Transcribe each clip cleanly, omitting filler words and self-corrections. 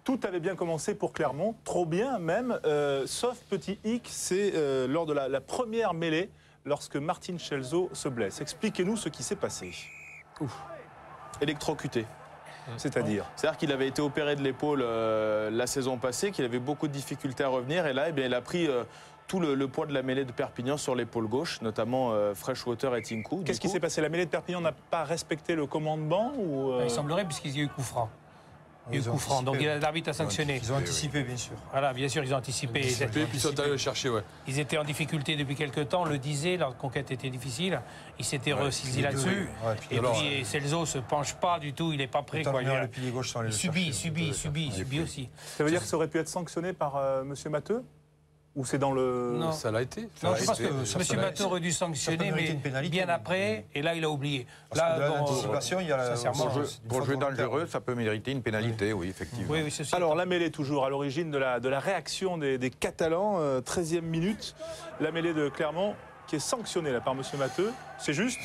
Tout avait bien commencé pour Clermont, trop bien même, sauf petit hic, c'est lors de la première mêlée, lorsque Martin Schelzo se blesse. Expliquez-nous ce qui s'est passé. Électrocuté. C'est-à-dire qu'il avait été opéré de l'épaule la saison passée, qu'il avait beaucoup de difficultés à revenir, et là, il a pris tout le poids de la mêlée de Perpignan sur l'épaule gauche, notamment Freshwater et Tinku. Qu'est-ce qui s'est passé? La mêlée de Perpignan n'a pas respecté le commandement ou Il semblerait, puisqu'il y a eu coup franc. Il y a eu coup franc, donc l'arbitre a sanctionné. Ils ont anticipé, bien sûr. Voilà, bien sûr, ils ont anticipé. Puis ils sont allés le chercher, ouais. Ils étaient en difficulté depuis quelques temps, on le disait, leur conquête était difficile. Ils s'étaient ressaisis là-dessus. Ouais, et puis Celso ne se penche pas du tout, il n'est pas prêt. Le pilier gauche sans aller Il subit aussi. Ça veut dire que ça aurait pu être sanctionné par M. Matteux? Ou c'est dans le... Non. Ça l'a été. Non, je pense que M. Matteux aurait dû sanctionner, mais bien après, et là, il a oublié. Là, dans l'anticipation, il y a pour jouer dangereux, ça peut mériter une pénalité, oui, effectivement. Oui, c'est sûr. Alors, la mêlée, toujours à l'origine de la réaction des Catalans, 13e minute, la mêlée de Clermont, qui est sanctionnée là, par M. Matteux. C'est juste?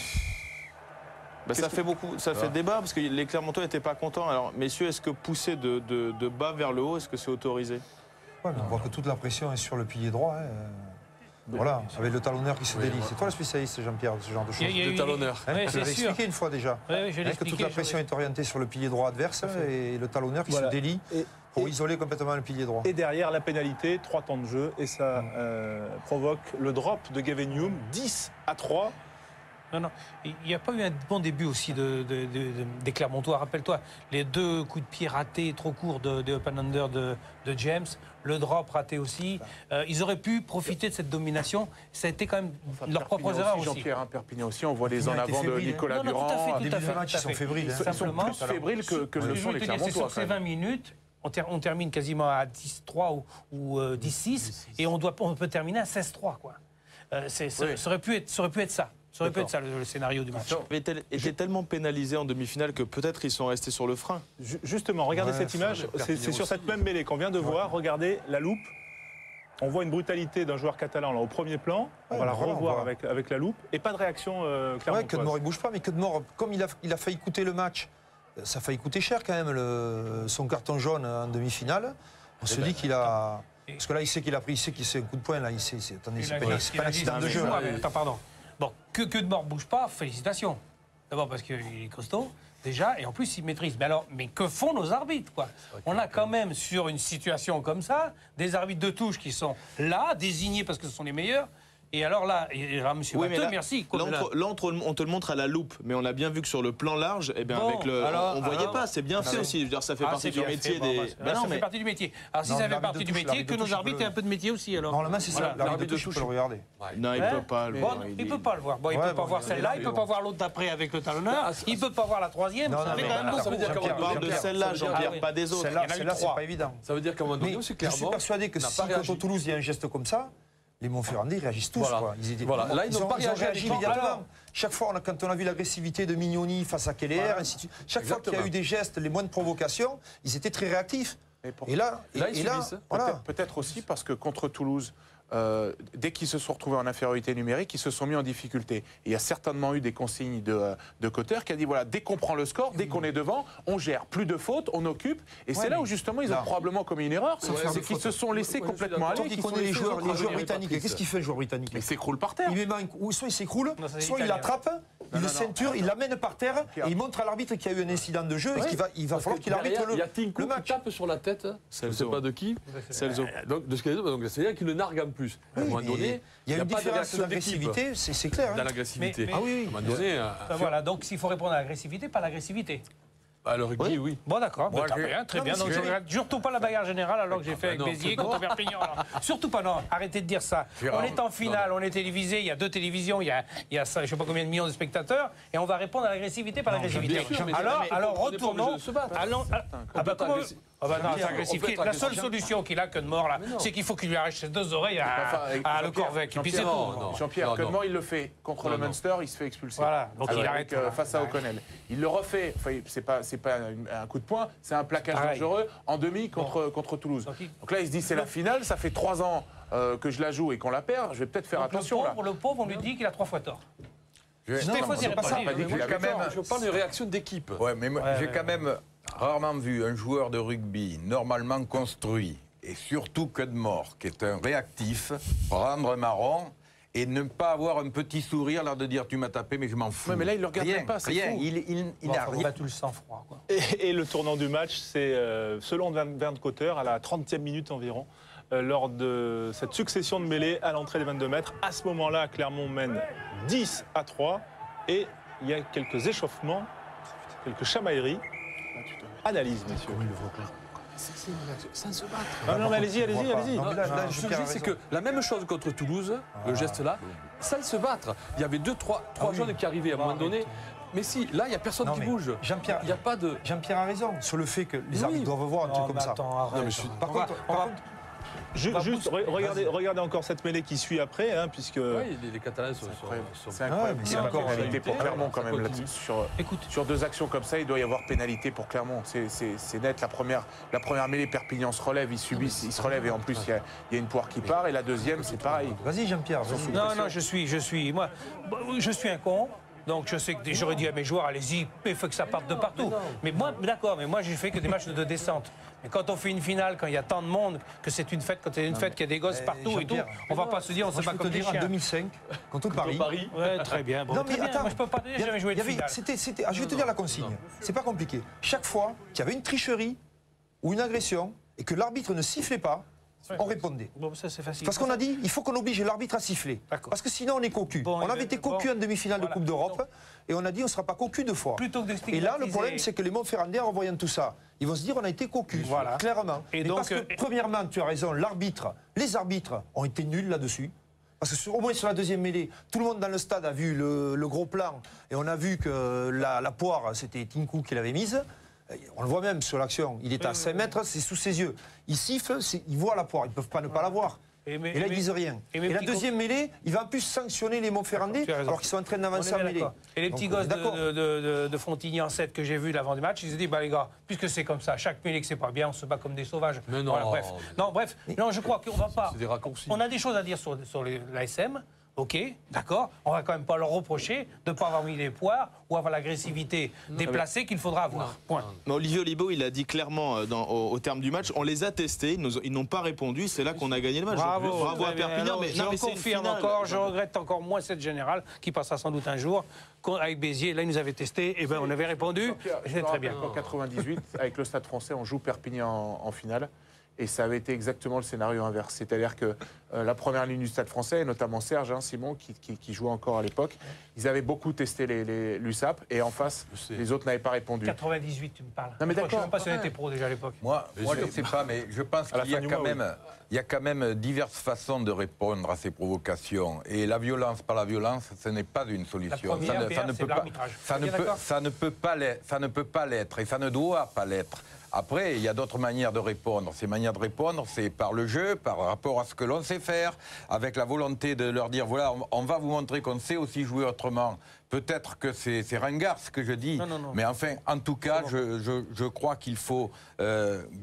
Ça fait débat, parce que les Clermontois n'étaient pas contents. Alors, messieurs, est-ce que pousser de bas vers le haut, est-ce que c'est autorisé? Ouais, mais on voit que toute la pression est sur le pilier droit. Hein. Voilà, avec le talonneur qui se délie. C'est toi le spécialiste, Jean-Pierre, de ce genre de choses. Le talonneur. Hein, je l'ai expliqué une fois déjà. Que toute la pression est orientée sur le pilier droit adverse et le talonneur qui se délie pour isoler complètement le pilier droit. Et derrière, la pénalité, 3 temps de jeu, et ça provoque le drop de Gavin Hume, 10-3. Non, il n'y a pas eu un bon début aussi des Clermontois. Rappelle-toi, les 2 coups de pied ratés trop courts de open under de James, le drop raté aussi. Ils auraient pu profiter de cette domination. Ça a été quand même leur propre erreur aussi. Jean-Pierre, Perpignan aussi, on voit les en avant de Nicolas Durand. Tout à fait. Ils sont fébriles. Ils sont plus fébriles que le sont les Clermontois. Sur ces 20 minutes, on termine quasiment à 10-3 ou 10-6, et on peut terminer à 16-3. Ça aurait pu être ça. Ça aurait pu être ça le scénario du match. Ils étaient tellement pénalisés en demi-finale que peut-être ils sont restés sur le frein. Justement, regardez cette image, c'est sur cette même mêlée qu'on vient de voir. Regardez la loupe. On voit une brutalité d'un joueur catalan là, au premier plan. On va la revoir avec la loupe. Et pas de réaction clermontoise. Que de Mort, il ne bouge pas, mais que de Mort, comme il a failli coûter le match, ça a failli coûter cher quand même, son carton jaune en demi-finale. On se dit qu'il a... Parce que là, il sait qu'il a pris, il sait qu'il c'est un coup de poing, là, attendez, c'est pas un accident de jeu. Attends, pardon. Bon, que de Mort ne bouge pas, félicitations. D'abord parce qu'il est costaud, déjà, et en plus il maîtrise. Mais que font nos arbitres, quoi? On a quand même, sur une situation comme ça, des arbitres de touche qui sont là, désignés parce que ce sont les meilleurs. Et alors là, monsieur Matteux, merci. Là, on te le montre à la loupe, mais on a bien vu que sur le plan large, on ne voyait pas. C'est bien fait aussi. Je veux dire, ça fait partie du métier des. Ça fait partie du métier. Alors si ça fait partie du métier, que nos arbitres aient un peu de métier aussi. Alors. Normalement, c'est ça. L'arbitre de touche, il peut le regarder. Non, il ne peut pas le voir. Il ne peut pas le voir. Bon, il ne peut pas voir celle-là, il ne peut pas voir l'autre d'après avec le talonneur, il ne peut pas voir la troisième. Ça fait quand même beaucoup. Ça veut dire qu'on parle de celle-là, Jean-Pierre, pas des autres. Celle-là, c'est pas évident. Ça veut dire qu'à un moment donné, c'est clairement. Je suis persuadé que si contre Toulouse, il y a un geste comme ça, les Montferrandais réagissent tous. Là, ils n'ont pas réagi immédiatement. Chaque fois, quand on a vu l'agressivité de Mignoni face à Keller, chaque fois qu'il y a eu des gestes, les moindres provocations, ils étaient très réactifs. Et là, peut-être aussi parce que contre Toulouse, dès qu'ils se sont retrouvés en infériorité numérique, ils se sont mis en difficulté. Et il y a certainement eu des consignes de Cotter qui a dit voilà, dès qu'on prend le score, dès qu'on est devant, on gère. Plus de fautes, on occupe. Et c'est là où justement ils ont probablement commis une erreur. C'est qu'ils se sont laissés complètement aller. Ils connaissent les joueurs britanniques. Qu'est-ce qu'il fait le joueur britannique? Il s'écroule par terre. Soit il s'écroule, soit il l'attrape, il le ceinture, il l'amène par terre et il montre à l'arbitre qu'il y a eu un incident de jeu et qu'il va falloir qu'il arbitre le match. Il y a Tinku qui tape sur la tête. Je ne sais pas de qui. Donc c'est-à-dire qu'il le nargue en plus. À un moment donné, il y a une différence d'agressivité, c'est clair. Dans l'agressivité. Ah oui. À un moment donné. Voilà, donc s'il faut répondre à l'agressivité, pas l'agressivité. Le rugby, oui. Bon, d'accord. Très bien. Donc, je regarde surtout pas la bagarre générale alors que j'ai fait avec Béziers contre Perpignan. Surtout pas, non. Arrêtez de dire ça. On est en finale, on est télévisé, il y a 2 télévisions, il y a je ne sais pas combien de millions de spectateurs, et on va répondre à l'agressivité par l'agressivité. Alors, retournons. La seule solution qu'il a, que de mort, là, c'est qu'il faut qu'il lui arrache ses 2 oreilles à Le Corvec. Jean-Pierre, Codement, il le fait. Contre le Munster, il se fait expulser. Voilà. Donc il arrête. Face à O'Connell. Il le refait. C'est pas un coup de poing, c'est un plaquage dangereux en demi contre Toulouse. Donc là, il se dit c'est la finale, ça fait 3 ans que je la joue et qu'on la perd, je vais peut-être faire attention. Le pauvre, on lui dit qu'il a 3 fois tort. Je parle de réaction d'équipe. Ouais, mais j'ai quand même Rarement vu un joueur de rugby normalement construit, et surtout que de mort, qui est un réactif, prendre un marron et ne pas avoir un petit sourire, l'air de dire tu m'as tapé mais je m'en fous. Ouais, mais là, il le regarde même pas, c'est rien. fou. Il n'a On rien. a tout le sang-froid, quoi. Et le tournant du match, c'est selon Bernd Cotter, à la 30e minute environ, lors de cette succession de mêlées à l'entrée des 22 mètres. À ce moment-là, Clermont mène 10-3 et il y a quelques échauffements, quelques chamailleries. Analyse, messieurs. Sans se battre. Ah non, mais allez-y, allez-y, allez-y. Non, mais là, Ce que je dis, c'est que la même chose contre Toulouse, le geste là, sans se battre. Il y avait trois jeunes qui arrivaient à un moment donné. Mais si, là, il n'y a personne Non, qui mais bouge. Jean-Pierre, Il n'y a pas de. Jean-Pierre a raison sur le fait que les arbitres doivent voir un truc comme ça. Attends, arrête. Non, mais je suis- Par contre, Juste, regardez encore cette mêlée qui suit après, hein, puisque... Oui, les Catalans sont. C'est incroyable. mais Il c'est y a encore pénalité pour ça Clermont quand même. continue. Là, Écoute. sur deux actions comme ça, il doit y avoir pénalité pour Clermont. C'est net. La première mêlée, Perpignan se relève, il se relève et en plus il y a une poire qui part. Et la deuxième, c'est pareil. vas-y Jean-Pierre, vas-y. Non, je suis un con. Donc je sais que j'aurais dit à mes joueurs, allez-y, il faut que ça parte de partout. Mais moi, d'accord, mais moi j'ai fait que des matchs de descente. Mais quand on fait une finale, quand il y a tant de monde, que c'est une fête, quand il y a une fête, qu'il y a des gosses partout et tout, Jean-Pierre, on va pas se dire, on Moi, se je bat peux comme te des dire en chiens. 2005, contre Paris. Ouais, très bien. Bon, Non très mais bien. attends, Moi je peux pas te dire, j'ai jamais joué de finale. je vais te dire la consigne. C'est pas compliqué. Chaque fois qu'il y avait une tricherie ou une agression et que l'arbitre ne sifflait pas, on répondait. Bon, ça c'est facile. Parce qu'on a dit, il faut qu'on oblige l'arbitre à siffler. D'accord. Parce que sinon, on est cocu. Bon, on avait été cocu en demi-finale de voilà. Coupe d'Europe et on a dit, on ne sera pas cocu deux fois. Plutôt que de Et là, le stigmatiser- problème, c'est que les Montferrandais, en voyant tout ça, ils vont se dire, on a été cocu, Voilà. clairement. Et Mais donc, parce que, premièrement, tu as raison, les arbitres ont été nuls là-dessus. Parce que au moins sur la deuxième mêlée, tout le monde dans le stade a vu le gros plan et on a vu que la poire, c'était Tinkou qui l'avait mise. On le voit même sur l'action. Il est à 5 mètres, c'est sous ses yeux. Il siffle, ils voient la poire, ils ne peuvent pas ne pas la voir. Et là, ils disent rien. et mes Et la petits deuxième mêlée, il va en plus sanctionner les Montferrandais Tu as raison. alors qu'ils sont en train On d'avancer est en bien mêlée. d'accord. Et les petits Donc, gosses d'accord. de Fontigny en 7 que j'ai vus l'avant du match, ils se disent, bah les gars, puisque c'est comme ça, chaque mêlée que c'est pas bien, on se bat comme des sauvages. Mais non. Voilà, bref. Non, bref. Non, je crois qu'on va pas. C'est des raccourcis. On a des choses à dire sur l'ASM. Ok, d'accord. On va quand même pas leur reprocher de ne pas avoir mis les poires ou avoir l'agressivité déplacée qu'il faudra avoir. Point. Mais Olivier Olibo, il a dit clairement au terme du match, on les a testés, ils n'ont pas répondu, c'est là qu'on a gagné le match. Bravo, Bravo à très bien. Perpignan. Alors, Mais, je non, mais c'est une confirme finale. encore, je regrette encore moins cette générale qui passera sans doute un jour. Avec Béziers, là, ils nous avaient testé, et ben on avait répondu. C'est très bien. En 98, avec le Stade français, on joue Perpignan en finale. Et ça avait été exactement le scénario inverse. C'est-à-dire que la première ligne du Stade français, et notamment Serge Simon, qui jouait encore à l'époque, ils avaient beaucoup testé l'USAP. Et en face, les autres n'avaient pas répondu. 98, tu me parles. Non, mais Je sais d'accord. même pas si on était pro déjà à l'époque. Moi je ne sais pas, mais je pense À la qu'il y a fin du quand mois, même, il y a quand même diverses façons de répondre à ces provocations. Et la violence par la violence, ce n'est pas une solution. La première, Pierre, c'est l'arbitrage. ça ne Ok, peut, d'accord. ça ne peut pas l'être, ça ne peut pas l'être et ça ne doit pas l'être. Après, il y a d'autres manières de répondre. Ces manières de répondre, c'est par le jeu, par rapport à ce que l'on sait faire, avec la volonté de leur dire, voilà, on va vous montrer qu'on sait aussi jouer autrement. Peut-être que c'est ringard ce que je dis, Non. mais enfin, en tout cas, je crois qu'il faut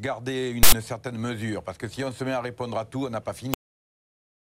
garder une certaine mesure, parce que si on se met à répondre à tout, on n'a pas fini.